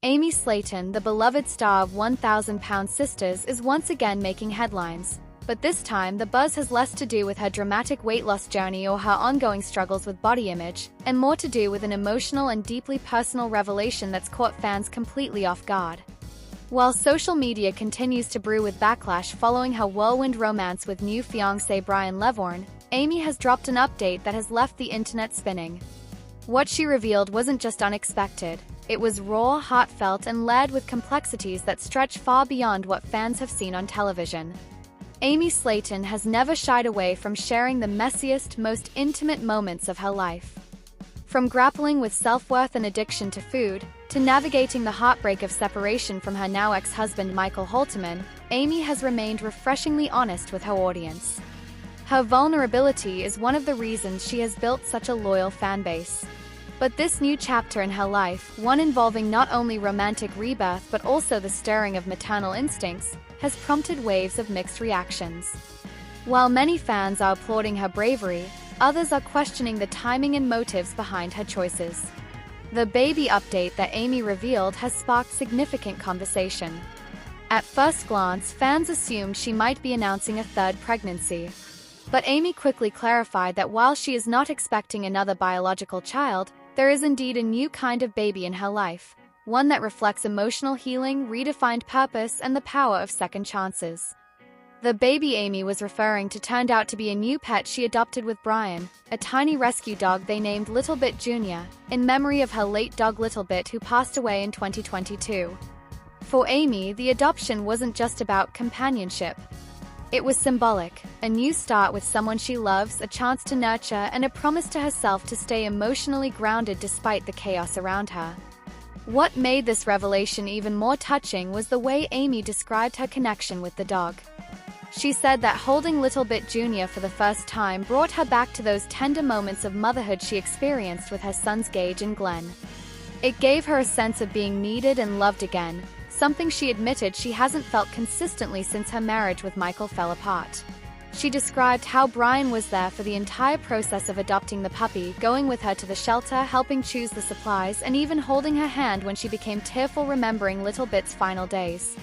Amy Slaton, the beloved star of 1,000-Pound Sisters, is once again making headlines. But this time, the buzz has less to do with her dramatic weight loss journey or her ongoing struggles with body image, and more to do with an emotional and deeply personal revelation that's caught fans completely off guard. While social media continues to brew with backlash following her whirlwind romance with new fiancé Brian Lovvorn, Amy has dropped an update that has left the internet spinning. What she revealed wasn't just unexpected, it was raw, heartfelt, and layered with complexities that stretch far beyond what fans have seen on television. Amy Slaton has never shied away from sharing the messiest, most intimate moments of her life. From grappling with self-worth and addiction to food, to navigating the heartbreak of separation from her now ex-husband Michael Holterman, Amy has remained refreshingly honest with her audience. Her vulnerability is one of the reasons she has built such a loyal fan base. But this new chapter in her life, one involving not only romantic rebirth but also the stirring of maternal instincts, has prompted waves of mixed reactions. While many fans are applauding her bravery, others are questioning the timing and motives behind her choices. The baby update that Amy revealed has sparked significant conversation. At first glance, fans assumed she might be announcing a third pregnancy. But Amy quickly clarified that while she is not expecting another biological child, there is indeed a new kind of baby in her life. One that reflects emotional healing, redefined purpose, and the power of second chances. The baby Amy was referring to turned out to be a new pet she adopted with Brian, a tiny rescue dog they named Littlebit Jr., in memory of her late dog Littlebit, who passed away in 2022. For Amy, the adoption wasn't just about companionship. It was symbolic, a new start with someone she loves, a chance to nurture, and a promise to herself to stay emotionally grounded despite the chaos around her. What made this revelation even more touching was the way Amy described her connection with the dog. She said that holding Littlebit Jr. for the first time brought her back to those tender moments of motherhood she experienced with her sons Gage and Glenn. It gave her a sense of being needed and loved again, something she admitted she hasn't felt consistently since her marriage with Michael fell apart. She described how Brian was there for the entire process of adopting the puppy, going with her to the shelter, helping choose the supplies, and even holding her hand when she became tearful remembering Littlebit's final days.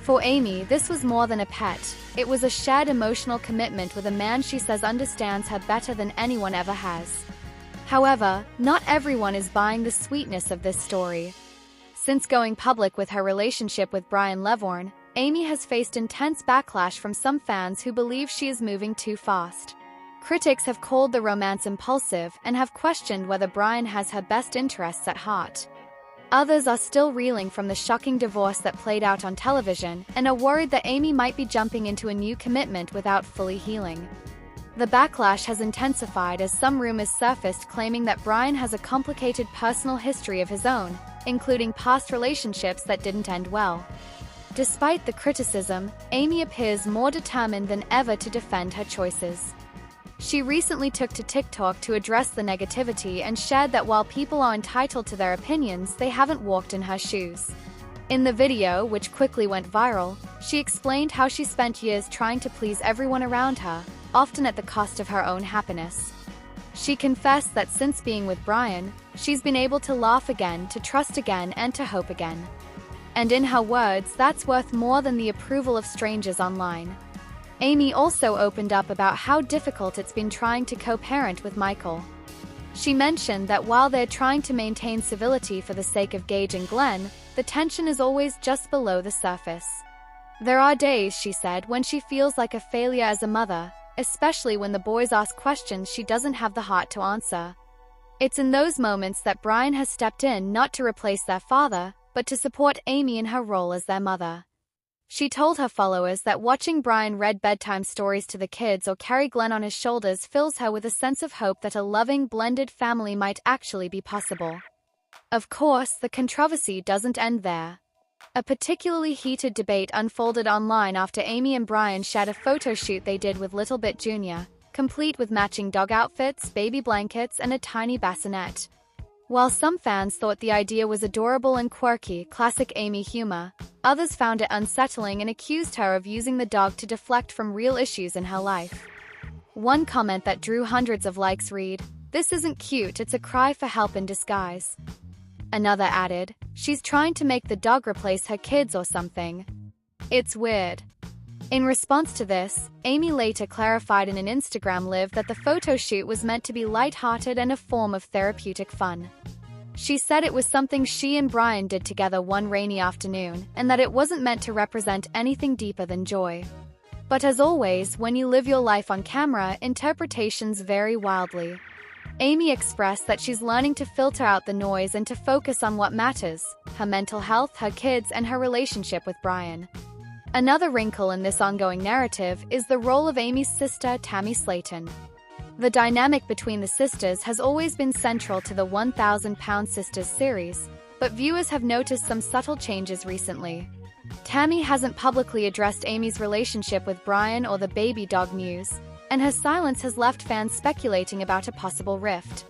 For Amy, this was more than a pet. It was a shared emotional commitment with a man she says understands her better than anyone ever has. However, not everyone is buying the sweetness of this story. Since going public with her relationship with Brian Lovvorn, Amy has faced intense backlash from some fans who believe she is moving too fast. Critics have called the romance impulsive and have questioned whether Brian has her best interests at heart. Others are still reeling from the shocking divorce that played out on television and are worried that Amy might be jumping into a new commitment without fully healing. The backlash has intensified as some rumors surfaced claiming that Brian has a complicated personal history of his own, including past relationships that didn't end well. Despite the criticism, Amy appears more determined than ever to defend her choices. She recently took to TikTok to address the negativity and shared that while people are entitled to their opinions, they haven't walked in her shoes. In the video, which quickly went viral, she explained how she spent years trying to please everyone around her, often at the cost of her own happiness. She confessed that since being with Brian, she's been able to laugh again, to trust again, and to hope again. And in her words, that's worth more than the approval of strangers online. Amy also opened up about how difficult it's been trying to co-parent with Michael. She mentioned that while they're trying to maintain civility for the sake of Gage and Glenn, the tension is always just below the surface. There are days, she said, when she feels like a failure as a mother, especially when the boys ask questions she doesn't have the heart to answer. It's in those moments that Brian has stepped in, not to replace their father, but to support Amy in her role as their mother. She told her followers that watching Brian read bedtime stories to the kids or carry Glenn on his shoulders fills her with a sense of hope that a loving, blended family might actually be possible. Of course, the controversy doesn't end there. A particularly heated debate unfolded online after Amy and Brian shared a photo shoot they did with Littlebit Jr., complete with matching dog outfits, baby blankets, and a tiny bassinet. While some fans thought the idea was adorable and quirky, classic Amy humor, others found it unsettling and accused her of using the dog to deflect from real issues in her life. One comment that drew hundreds of likes read, "This isn't cute, it's a cry for help in disguise." Another added, "She's trying to make the dog replace her kids or something. It's weird." In response to this, Amy later clarified in an Instagram live that the photo shoot was meant to be lighthearted and a form of therapeutic fun. She said it was something she and Brian did together one rainy afternoon, and that it wasn't meant to represent anything deeper than joy. But as always, when you live your life on camera, interpretations vary wildly. Amy expressed that she's learning to filter out the noise and to focus on what matters: her mental health, her kids, and her relationship with Brian. Another wrinkle in this ongoing narrative is the role of Amy's sister, Tammy Slaton. The dynamic between the sisters has always been central to the 1,000-Pound Sisters series, but viewers have noticed some subtle changes recently. Tammy hasn't publicly addressed Amy's relationship with Brian or the baby dog Muse, and her silence has left fans speculating about a possible rift.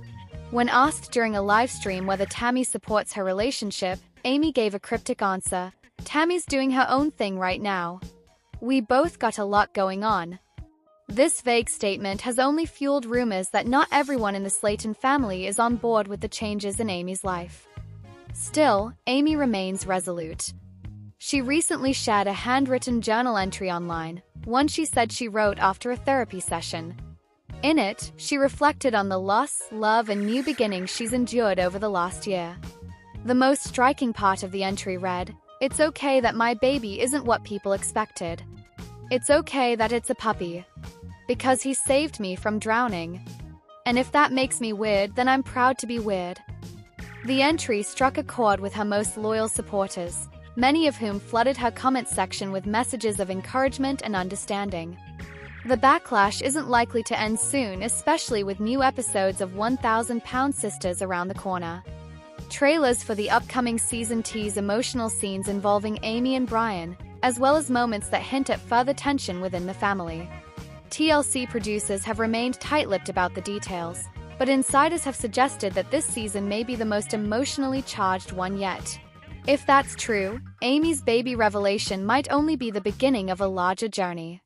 When asked during a live stream whether Tammy supports her relationship, Amy gave a cryptic answer: "Tammy's doing her own thing right now. We both got a lot going on." This vague statement has only fueled rumors that not everyone in the Slaton family is on board with the changes in Amy's life. Still, Amy remains resolute. She recently shared a handwritten journal entry online, one she said she wrote after a therapy session. In it, she reflected on the loss, love, and new beginnings she's endured over the last year. The most striking part of the entry read, "It's okay that my baby isn't what people expected. It's okay that it's a puppy. Because he saved me from drowning. And if that makes me weird, then I'm proud to be weird." The entry struck a chord with her most loyal supporters, many of whom flooded her comment section with messages of encouragement and understanding. The backlash isn't likely to end soon, especially with new episodes of 1,000-Pound Sisters around the corner. Trailers for the upcoming season tease emotional scenes involving Amy and Brian, as well as moments that hint at further tension within the family. TLC producers have remained tight-lipped about the details, but insiders have suggested that this season may be the most emotionally charged one yet. If that's true, Amy's baby revelation might only be the beginning of a larger journey.